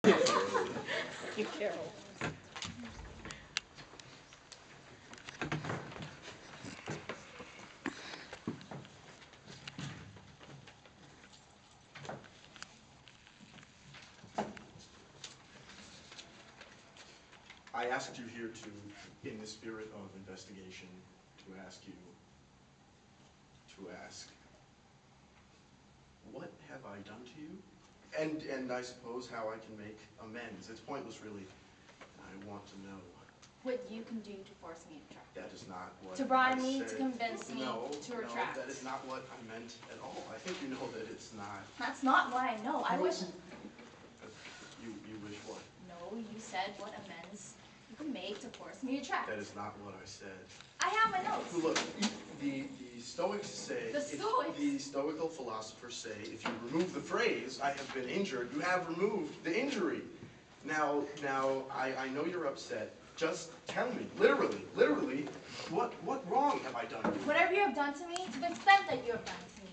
You Carol. I asked you here in the spirit of investigation, to ask, what have I done to you? And I suppose how I can make amends. It's pointless, really. I want to know. What you can do to force me to retract. That is not what To bribe I me, said. to convince me to retract. No, that is not what I meant at all. I think you know that it's not. That's not what I know. I wish... You wish what? No, you said what amends you can make to force me to retract. That is not what I said. I have my notes. Look, the Stoics say... The Stoics? The Stoical philosophers say, if you remove the phrase, I have been injured, you have removed the injury. Now, I know you're upset. Just tell me, literally, what wrong have I done to you? Whatever you have done to me, to the extent that you have done to me,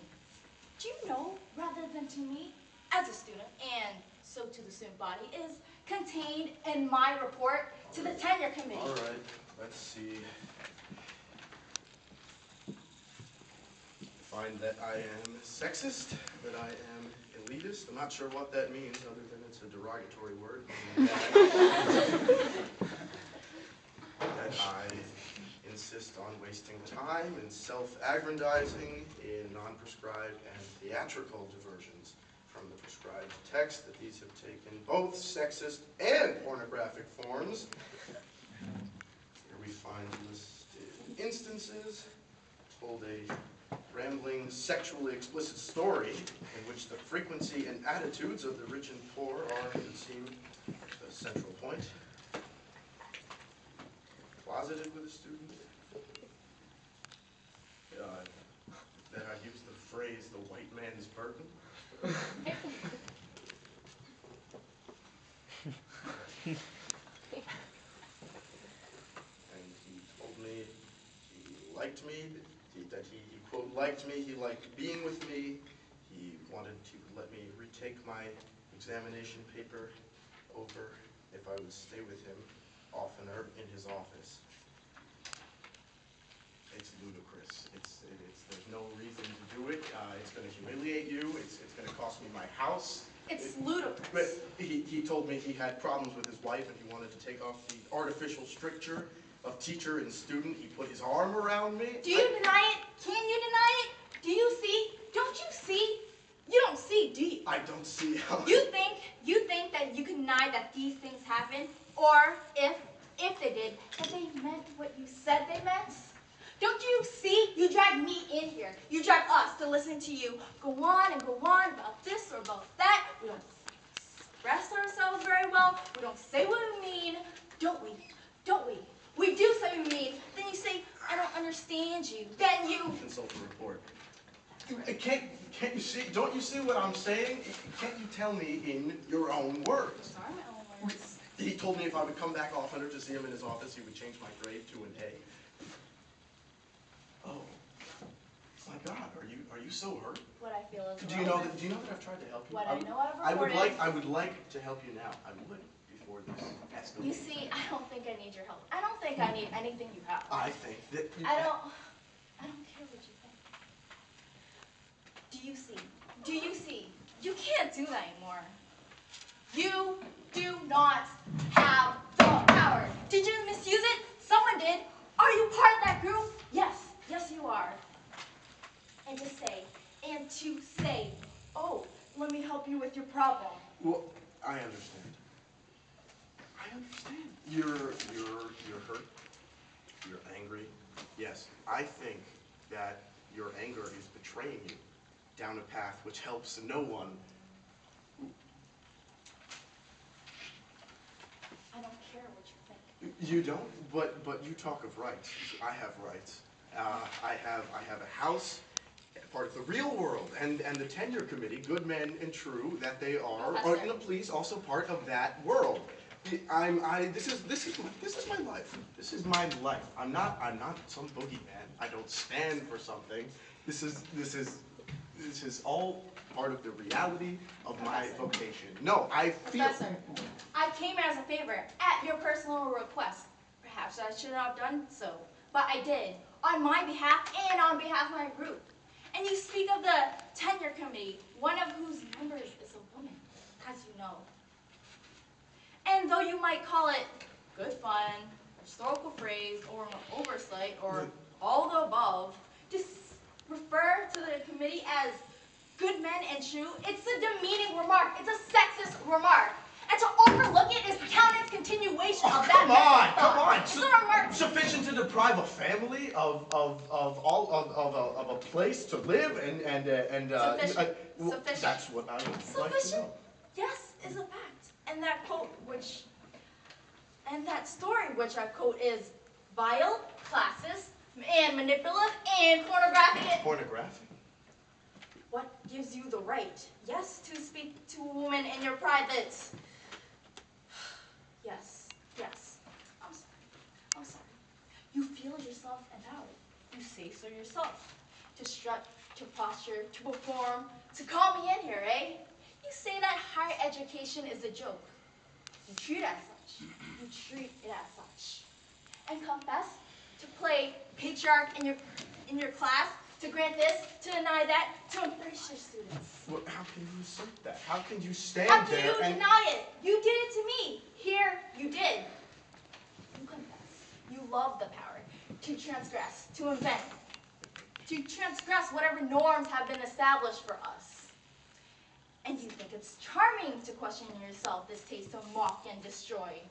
do you know, rather than to me, as a student, and so to the student body, is contained in my report to the tenure committee. All right, let's see. Find that I am sexist, that I am elitist. I'm not sure what that means, other than it's a derogatory word. That I insist on wasting time in self-aggrandizing, in non-prescribed and theatrical diversions from the prescribed text, that these have taken both sexist and pornographic forms. Here we find listed instances, told a rambling, sexually explicit story in which the frequency and attitudes of the rich and poor are, it would seem, the central point. Closeted with a student. That I used the phrase, the white man's burden. And he told me he liked me, that he quote, liked me, he liked being with me. He wanted to let me retake my examination paper over if I would stay with him oftener in his office. It's ludicrous. There's no reason to do it. It's going to humiliate you. It's going to cost me my house. It's ludicrous. But he told me he had problems with his wife and he wanted to take off the artificial stricture of teacher and student. He put his arm around me. Do you deny it? Can you deny it? Do you see? Don't you see? You don't see, do you? I don't see how. You think that you can deny that these things happen, or if they did, that they meant what you said they meant? Don't you see? You drag me in here. You drag us to listen to you go on and go on about this or about that. We don't express ourselves very well. We don't say what we mean, don't we? Don't we? We do say what we mean. Then you say, I don't understand you. Then you... Consult the report. Can't you see? Don't you see what I'm saying? Can't you tell me in your own words? Sorry, my own words. He told me if I would come back oftener to see him in his office, he would change my grade to an A. Oh, my God! Are you so hurt? What I feel is Do you know that I've tried to help you? What I know I've reported. I would like to help you now. I would before this escalates. You see, I don't think I need your help. I don't think I need anything you have. I think that you... I don't care what you think. Do you see? Do you see? You can't do that anymore. You do not have the power. Did you misuse it? Someone did. Are you part of that group? Yes. Yes, you are. And to say, oh, let me help you with your problem. Well, I understand. I understand. You're hurt. You're angry. Yes, I think that your anger is betraying you down a path which helps no one. I don't care what you think. You don't, but you talk of rights. I have rights. I have a house, part of the real world, and the tenure committee, good men and true that they are please, also part of that world. This is my life. This is my life. I'm not some boogeyman. I don't stand for something. This is all part of the reality of my vocation. No, I feel. Professor, came as a favor at your personal request. Perhaps I should not have done so, but I did, on my behalf and on behalf of my group. And you speak of the tenure committee, one of whose members is a woman, as you know. And though you might call it good fun, historical phrase, or oversight, or all the above, just refer to the committee as good men and true, it's a demeaning remark. It's a sexist remark. And to overlook it is countless continuation of that. Come on! It's a remark. Sufficient to deprive a family of a place to live and Sufficient. That's what I would like to Sufficient, know. yes, is a fact. And that quote, and that story which I quote is vile, classist, and manipulative, and pornographic. Pornographic? What gives you the right, yes, to speak to a woman in your privates? Yes. I'm sorry. You feel yourself endowed. You say so yourself. To strut, to posture, to perform, to call me in here, eh? You say that higher education is a joke. You treat it as such. You treat it as such. And confess to play patriarch in your class, to grant this, to deny that, to embrace your students. Well, how can you assert that? How can you stand How there can you deny it? You did it to me. Here, you did. You confess. You love the power to transgress, to invent, to transgress whatever norms have been established for us. And you think it's charming to question yourself, this taste to mock and destroy.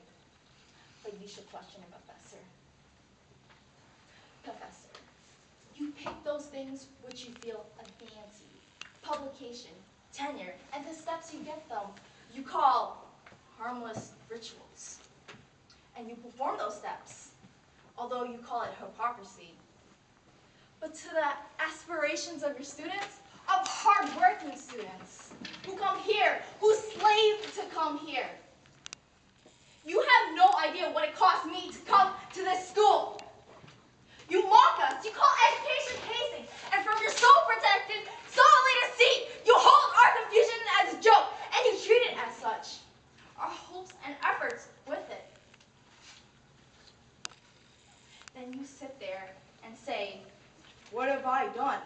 But you should question a professor. Professor, you pick those things which you feel a fancy, publication, tenure, and the steps you get them, you call harmless rituals. And you perform those steps, although you call it hypocrisy. But to the aspirations of your students, of hard-working students, who come here, who slave to come here. You have no idea what it cost me to come to this school. You mock us, you call education pacing, and from your soul-protected, soul-elated seat, you hold our confusion as a joke, and you treat it as such. Our hopes and efforts with it. Then you sit there and say, what have I done?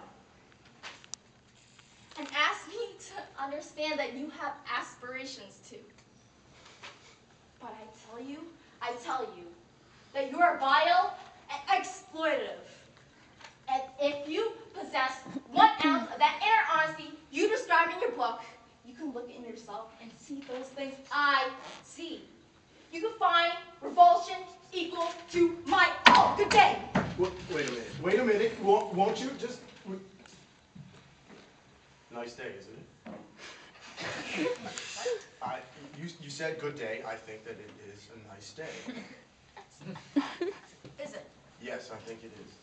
And ask me to understand that you have aspirations too. But I tell you, that you are vile and exploitative. And if you possess 1 ounce of that inner honesty you describe in your book, you can look in yourself and see those things I see. You can find revulsion equal to my own. Good day. Wait a minute. Won't you just... Nice day, isn't it? You said good day. I think that it is a nice day. Is it? Yes, I think it is.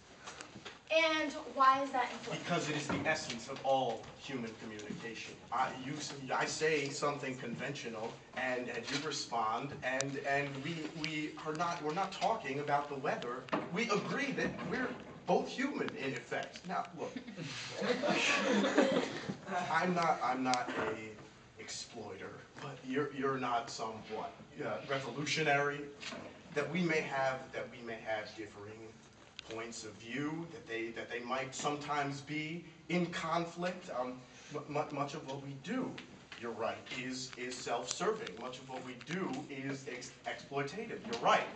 And why is that important? Because it is the essence of all human communication. I say something conventional, and you respond, and we're not talking about the weather. We agree that we're both human in effect. Now, look, I'm not a exploiter, but you're not some what revolutionary. That we may have differing points of view, that they might sometimes be in conflict. Much of what we do, you're right, is self-serving. Much of what we do is exploitative. You're right.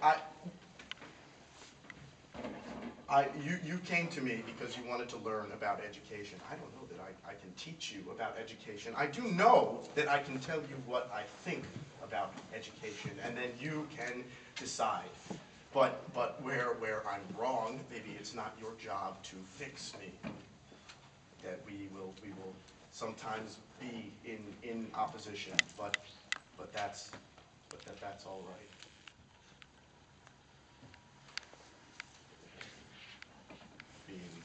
You came to me because you wanted to learn about education. I don't know that I can teach you about education. I do know that I can tell you what I think about education, and then you can decide. But where I'm wrong, maybe it's not your job to fix me. That we will sometimes be in opposition, but that's all right. Being